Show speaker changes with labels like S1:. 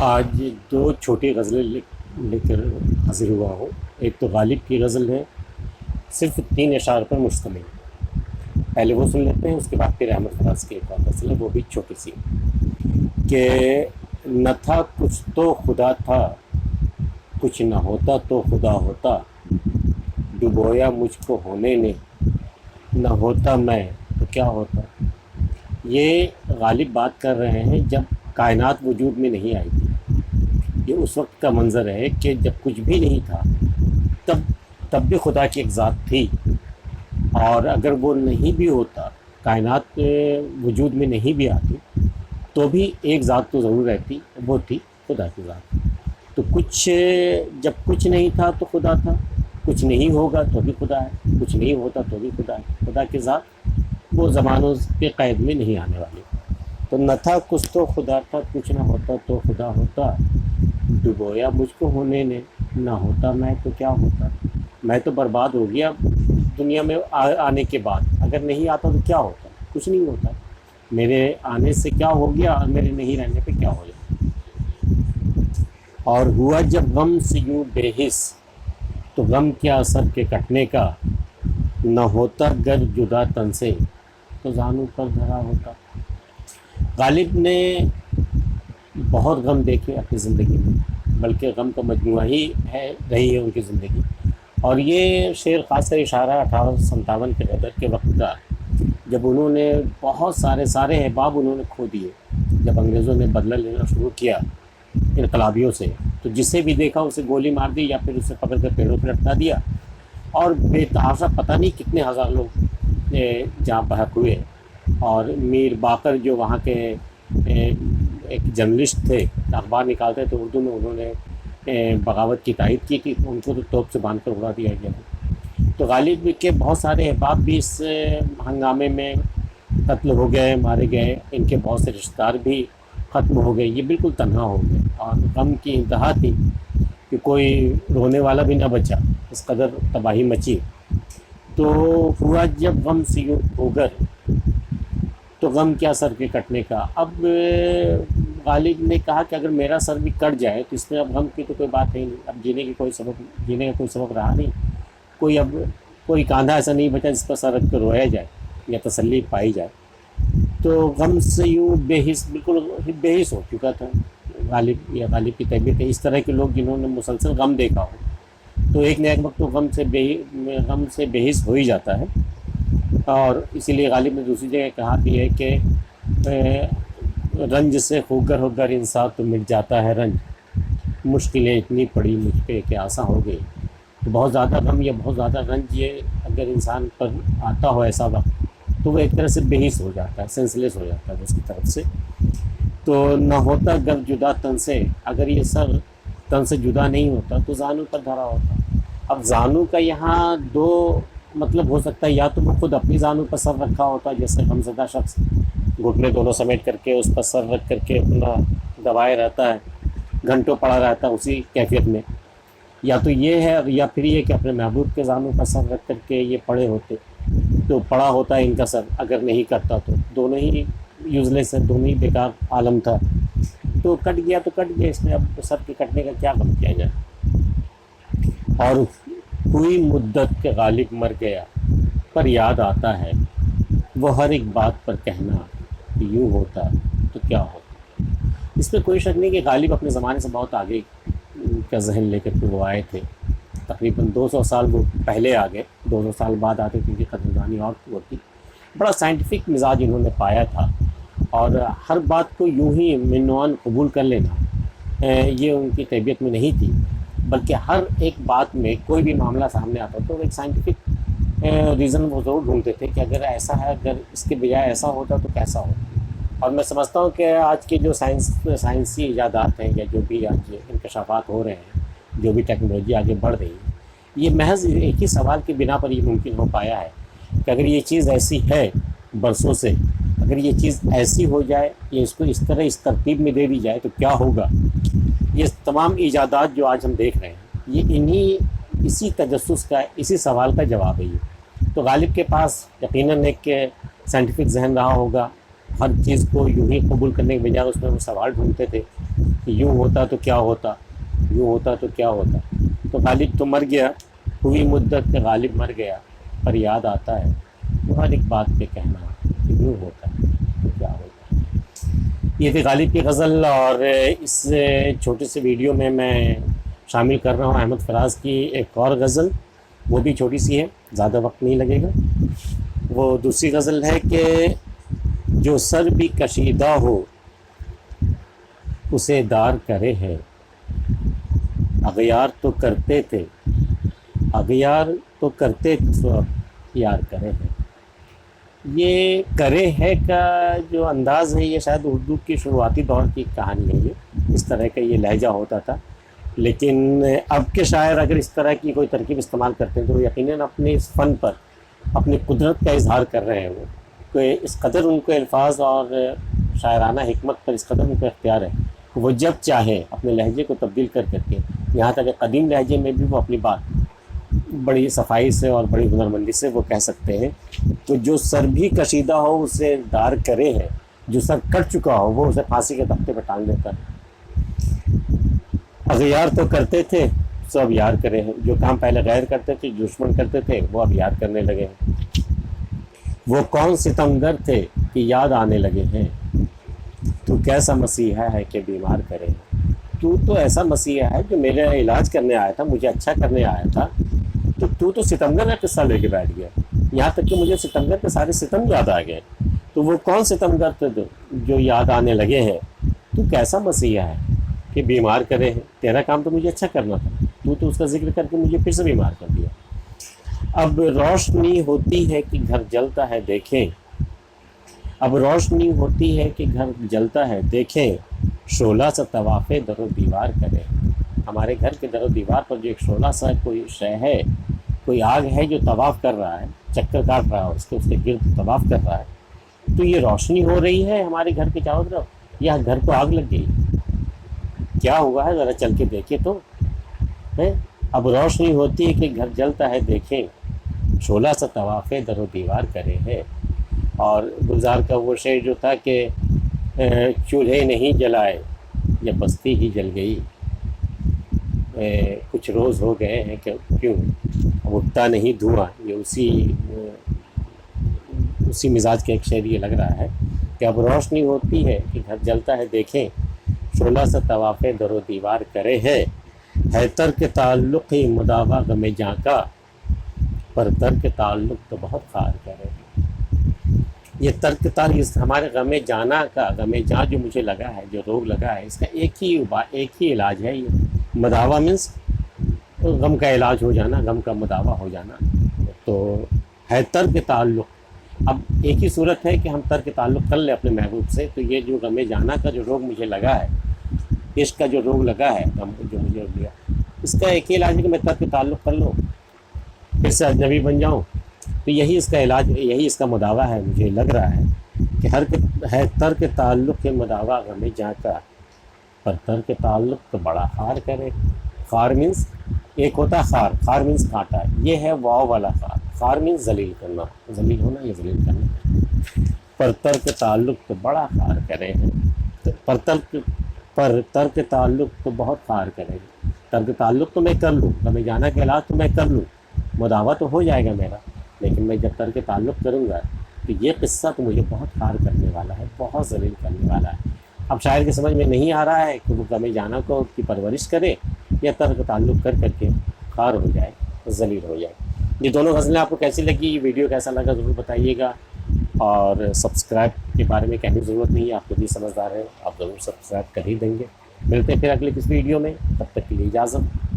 S1: آج دو چھوٹی غزلیں لے کر حاضر ہوا ہوں۔ ایک تو غالب کی غزل ہے، صرف 3 اشعار پر مشتمل۔ پہلے وہ سن لیتے ہیں، اس کے بعد پھر احمد فراز کی ایک اور غزل ہے، وہ بھی چھوٹی سی، کہ نہ تھا کچھ تو خدا تھا، کچھ نہ ہوتا تو خدا ہوتا، ڈبویا مجھ کو ہونے نے، نہ ہوتا میں تو کیا ہوتا۔ یہ غالب بات کر رہے ہیں جب کائنات وجود میں نہیں آئی تھی۔ یہ اس وقت کا منظر ہے کہ جب کچھ بھی نہیں تھا، تب بھی خدا کی ایک ذات تھی، اور اگر وہ نہیں بھی ہوتا، کائنات وجود میں نہیں بھی آتی، تو بھی ایک ذات تو ضرور رہتی، وہ تھی خدا کی ذات۔ تو جب کچھ نہیں تھا تو خدا تھا، کچھ نہیں ہوگا تو بھی خدا ہے، کچھ نہیں ہوتا تو بھی خدا ہے۔ خدا کی ذات وہ زمانوں کے قید میں نہیں آنے والی۔ تو نہ تھا کچھ تو خدا تھا، کچھ نہ ہوتا تو خدا ہوتا، ڈبویا مجھ کو ہونے نے، نہ ہوتا میں تو کیا ہوتا۔ میں تو برباد ہو گیا دنیا میں آنے کے بعد، اگر نہیں آتا تو کیا ہوتا، کچھ نہیں ہوتا۔ میرے آنے سے کیا ہو گیا اور میرے نہیں رہنے پہ کیا ہو جائے۔ اور ہوا جب غم سے یوں بے حس، تو غم کیا اثر کے کٹنے کا، نہ ہوتا گر جدا تن سے، تو زانو پر دھرا ہوتا۔ غالب نے بہت غم دیکھے اپنی زندگی میں، بلکہ غم کا مجموعہ ہی رہی ہے ان کی زندگی۔ اور یہ شعر خاص کر اشارہ 1857 کے غدر کے وقت کا، جب انہوں نے بہت سارے احباب انہوں نے کھو دیے، جب انگریزوں نے بدلہ لینا شروع کیا انقلابیوں سے، تو جسے بھی دیکھا اسے گولی مار دی یا پھر اسے پکڑ کر پیڑوں پہ لٹکا دیا، اور بے تحاشا پتہ نہیں کتنے ہزار لوگ جہاں بحق ہوئے۔ اور میر باقر جو وہاں کے ایک جرنلسٹ تھے، اخبار نکالتے تھے اردو میں، انہوں نے بغاوت کی تائید کی تھی، ان کو تو توپ سے باندھ کر اڑا دیا گیا تھا۔ تو غالب کے بہت سارے احباب بھی اس ہنگامے میں قتل ہو گئے، مارے گئے، ان کے بہت سے رشتہ دار بھی ختم ہو گئے، یہ بالکل تنہا ہو گئے، اور غم کی انتہا تھی کہ کوئی رونے والا بھی نہ بچا، اس قدر تباہی مچی۔ تو ہوا جب غم سے یوں اگر، تو غم کیا سر کے کٹنے کا۔ اب غالب نے کہا کہ اگر میرا سر بھی کٹ جائے تو اس میں اب غم کی تو کوئی بات ہے نہیں، اب جینے کا کوئی سبب رہا نہیں، اب کوئی کاندھا ایسا نہیں بچا جس پر سر رکھ کر رویا جائے یا تسلی پائی جائے۔ تو غم سے یوں بے حس، بالکل بے حس ہو چکا تھا غالب کی طبیعت ہے۔ اس طرح کے لوگ جنہوں نے مسلسل غم دیکھا ہو، تو ایک نہ ایک وقت تو غم سے بے حس ہو ہی جاتا ہے۔ اور اسی لیے غالب نے دوسری جگہ کہا بھی ہے کہ رنج سے ہوگر ہوگر انسان تو مٹ جاتا ہے رنج، مشکلیں اتنی پڑی مجھ پہ کہ آساں ہو گئی۔ تو بہت زیادہ غم یا بہت زیادہ رنج یہ اگر انسان پر آتا ہو ایسا وقت، تو وہ ایک طرح سے بے حس ہو جاتا ہے، سینس لیس ہو جاتا ہے اس کی طرف سے۔ تو نہ ہوتا گر جدا تن سے، اگر یہ سر تن سے جدا نہیں ہوتا تو زانو پر دھرا ہوتا۔ اب زانو کا یہاں دو مطلب ہو سکتا ہے، یا تو وہ خود اپنی زانو پر سر رکھا ہوتا، جیسے غمزدہ شخص گھٹنے دونوں سمیٹ کر کے اس پر سر رکھ کر کے اپنا دبائے رہتا ہے، گھنٹوں پڑا رہتا ہے اسی کیفیت میں، یا تو یہ ہے، یا پھر یہ کہ اپنے محبوب کے زانو پر سر رکھ کر کے یہ پڑے ہوتے، تو پڑا ہوتا ہے ان کا سر، اگر نہیں کرتا تو دونوں ہی یوز لیس ہے، دونوں ہی بیکار عالم تھا۔ تو کٹ گیا تو کٹ گیا، اس میں اب سر کے کٹنے کا کیا غم کیا جائے۔ اور ہوئی مدت کے غالب مر گیا، پر یاد آتا ہے وہ ہر ایک بات پر کہنا، کہ یوں ہوتا تو کیا ہوتا۔ اس میں کوئی شک نہیں کہ غالب اپنے زمانے سے بہت آگے کا ذہن لے کر کے وہ آئے تھے، تقریباً 200 سال وہ پہلے آ گئے، 200 سال بعد آتے کیونکہ قدردانی اور ہوتی۔ بڑا سائنٹیفک مزاج انہوں نے پایا تھا، اور ہر بات کو یوں ہی منوان قبول کر لینا یہ ان کی طبیعت میں نہیں تھی، بلکہ ہر ایک بات میں کوئی بھی معاملہ سامنے آتا تو ایک سائنٹیفک ریزن وہ ضرور ڈھونڈتے تھے کہ اگر ایسا ہے، اگر اس کے بجائے ایسا ہوتا تو کیسا ہوتا۔ اور میں سمجھتا ہوں کہ آج کے جو سائنسی ایجادات ہیں، یا جو بھی آج انکشافات ہو رہے ہیں، جو بھی ٹیکنالوجی آگے بڑھ رہی ہے، یہ محض ایک ہی سوال کی بنا پر یہ ممکن ہو پایا ہے کہ اگر یہ چیز ایسی ہے برسوں سے، اگر یہ چیز ایسی ہو جائے، یا اس کو اس طرح اس ترتیب میں دے دی جائے تو کیا ہوگا۔ یہ تمام ایجادات جو آج ہم دیکھ رہے ہیں، یہ اسی تجسس کا، اسی سوال کا جواب ہے یہ۔ تو غالب کے پاس یقیناً ایک سائنٹیفک ذہن رہا ہوگا، ہر چیز کو یوں ہی قبول کرنے کے بجائے اس میں وہ سوال ڈھونڈتے تھے کہ یوں ہوتا تو کیا ہوتا، یوں ہوتا تو کیا ہوتا، تو غالب تو مر گیا، ہوئی مدت کہ غالب مر گیا، پر یاد آتا ہے وہ ہر ایک بات پہ کہنا کہ یوں ہوتا تو کیا ہوتا۔ یہ تھی غالب کی غزل، اور اس چھوٹے سے ویڈیو میں شامل کر رہا ہوں احمد فراز کی ایک اور غزل، وہ بھی چھوٹی سی ہے، زیادہ وقت نہیں لگے گا۔ وہ دوسری غزل ہے کہ جو سر بھی کشیدہ ہو اسے دار کرے ہے، اغیار تو کرتے تھے، اغیار تو کرتے تھے، اب یار کرے ہے۔ یہ کرے ہے کا جو انداز ہے یہ شاید اردو کی شروعاتی دور کی کہانی ہے، یہ اس طرح کا یہ لہجہ ہوتا تھا، لیکن اب کے شاعر اگر اس طرح کی کوئی ترکیب استعمال کرتے ہیں تو یقیناً اپنے اس فن پر اپنی قدرت کا اظہار کر رہے ہیں، وہ کہ اس قدر ان کو الفاظ اور شاعرانہ حکمت پر اس قدر ان کا اختیار ہے کہ وہ جب چاہے اپنے لہجے کو تبدیل کر کے، یہاں تک کہ قدیم لہجے میں بھی وہ اپنی بات بڑی صفائی سے اور بڑی ہنرمندی سے وہ کہہ سکتے ہیں۔ تو جو سر بھی کشیدہ ہو اسے دار کرے ہے، جو سر کٹ چکا ہو وہ اسے پھانسی کے تختے پہ ٹانگ دیتا ہے۔ اغیار تو کرتے تھے سو اب یار کرے ہیں، جو کام پہلے غیر کرتے تھے، دشمن کرتے تھے، وہ اب یار کرنے لگے ہیں۔ وہ کون ستمگر تھے کہ یاد آنے لگے ہیں، تو کیسا مسیحا ہے کہ بیمار کرے۔ تو ایسا مسیحا ہے جو میرا علاج کرنے آیا تھا، مجھے اچھا کرنے آیا تھا، تو ستمگر کا قصہ لے کے بیٹھ گیا، یہاں تک کہ مجھے ستمگر کے سارے ستم یاد آ گئے۔ تو وہ کون ستمگر تھے جو یاد آنے لگے ہیں، تو کیسا مسیحا ہے کہ بیمار کرے ہیں، تیرا کام تو مجھے اچھا کرنا تھا، تو اس کا ذکر کر کے مجھے پھر سے بیمار کر دیا۔ اب روشنی ہوتی ہے کہ گھر جلتا ہے دیکھیں، اب روشنی ہوتی ہے کہ گھر جلتا ہے دیکھیں، شعلہ سا طواف در و دیوار کرے۔ ہمارے گھر کے در و دیوار پر جو ایک شعلہ سا کوئی شے ہے، کوئی آگ ہے جو طواف کر رہا ہے، چکر کاٹ رہا ہے، اس کے گرد طواف کر رہا ہے، تو یہ روشنی ہو رہی ہے ہمارے گھر کے چاروں طرف یا گھر کو آگ لگ گئی؟ کیا ہوا ہے ذرا چل کے دیکھیں تو ہے۔ اب روشنی ہوتی ہے کہ گھر جلتا ہے دیکھیں، شعلہ سا طواف در و دیوار کرے ہے۔ اور گلزار کا وہ شعر جو تھا کہ چولہے نہیں جلائے یا بستی ہی جل گئی، کچھ روز ہو گئے ہیں کہ کیوں اٹھتا نہیں دھواں، یہ اسی مزاج کا ایک شعر یہ لگ رہا ہے کہ اب روشنی ہوتی ہے کہ گھر جلتا ہے دیکھیں، شعلہ سے طواف در و دیوار کرے ہے ترک تعلق ہی مداوا غم جاں کا، پر ترک تعلق تو بہت خار کرے۔ یہ ترک تعلق ہمارے غم جانا کا، غم جاں جو مجھے لگا ہے، جو روگ لگا ہے، اس کا ایک ہی علاج ہے، یہ مداوا مینس غم کا علاج ہو جانا، غم کا مداوا ہو جانا، تو ہے ترک تعلق۔ اب ایک ہی صورت ہے کہ ہم ترک تعلق کر لیں اپنے محبوب سے، تو یہ جو غم جانا کا جو روگ مجھے لگا ہے، عشق کا جو روگ لگا ہے، غم جو مجھے لیا، اس کا ایک ہی علاج ہے کہ میں ترک تعلق کر لوں، پھر سے اجنبی بن جاؤں، تو یہی اس کا علاج، یہی اس کا مداوا ہے۔ مجھے لگ رہا ہے کہ ہے ترک تعلق کے مداوا غم جاں کا، پر ترک تعلق تو بڑا خار کرے۔ خار مینس ایک ہوتا ہے خار مینس کانٹا، یہ ہے واو والا خار مینس ذلیل کرنا، ذلیل ہونا یا ذلیل کرنا۔ پر ترک تعلق تو بڑا خار کرے ہیں، پر ترک تعلق تو بہت خار کرے گا۔ ترک تعلق تو میں کر لوں، غم جانا کا علاج تو میں کر لوں، مداوا تو ہو جائے گا میرا، لیکن میں جب ترک تعلق کروں گا تو یہ قصہ تو مجھے بہت خار کرنے والا ہے، بہت ذلیل کرنے والا ہے۔ اب شاعر کے سمجھ میں نہیں آ رہا ہے کہ وہ غم جانا کو کی پرورش کرے یا ترک تعلق کر کے خار ہو جائے، ذلیل ہو جائے۔ یہ دونوں غزلیں آپ کو کیسی لگی، یہ ویڈیو کیسا لگا ضرور بتائیے گا، اور سبسکرائب کے بارے میں کہنے کی ضرورت نہیں ہے، آپ خود ہی سمجھدار ہیں، آپ ضرور سبسکرائب کر ہی دیں گے۔ ملتے ہیں پھر اگلے کس ویڈیو میں، تب تک کے لیے اجازت۔